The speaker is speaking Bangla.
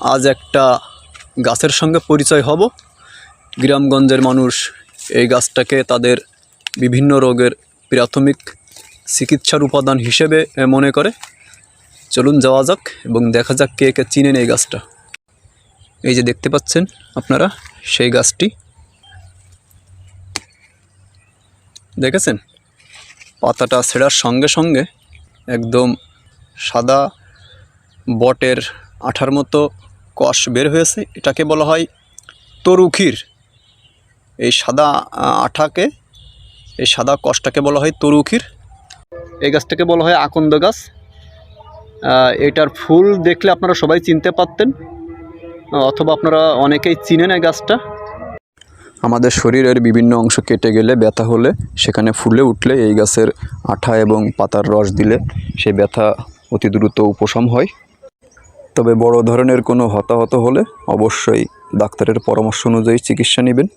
আজ একটা গাছের সঙ্গে পরিচয় হব। গ্রামগঞ্জের মানুষ এই গাছটাকে তাদের বিভিন্ন রোগের প্রাথমিক চিকিৎসার উপাদান হিসেবে মনে করে। চলুন যাওয়া যাক এবং দেখা যাক কে কে চিনেন এই গাছটা। এই যে দেখতে পাচ্ছেন আপনারা সেই গাছটি, দেখেছেন? পাতাটা ছেঁড়ার সঙ্গে সঙ্গে একদম সাদা বটের আঠার মতো কষ বের হয়েছে। এটাকে বলা হয় তরুক্ষীর। এই সাদা আঠাকে, এই সাদা কষটাকে বলা হয় তরুক্ষীর। এই গাছটাকে বলা হয় আকন্দ গাছ। এটার ফুল দেখলে আপনারা সবাই চিনতে পারতেন, অথবা আপনারা অনেকেই চিনেন এই গাছটা। আমাদের শরীরের বিভিন্ন অংশ কেটে গেলে, ব্যথা হলে, সেখানে ফুলে উঠলে এই গাছের আঠা এবং পাতার রস দিলে সেই ব্যথা অতি দ্রুত উপশম হয়। তবে বড় ধরনের কোনো হতাহত হলে অবশ্যই ডাক্তারের পরামর্শ অনুযায়ী চিকিৎসা নেবেন।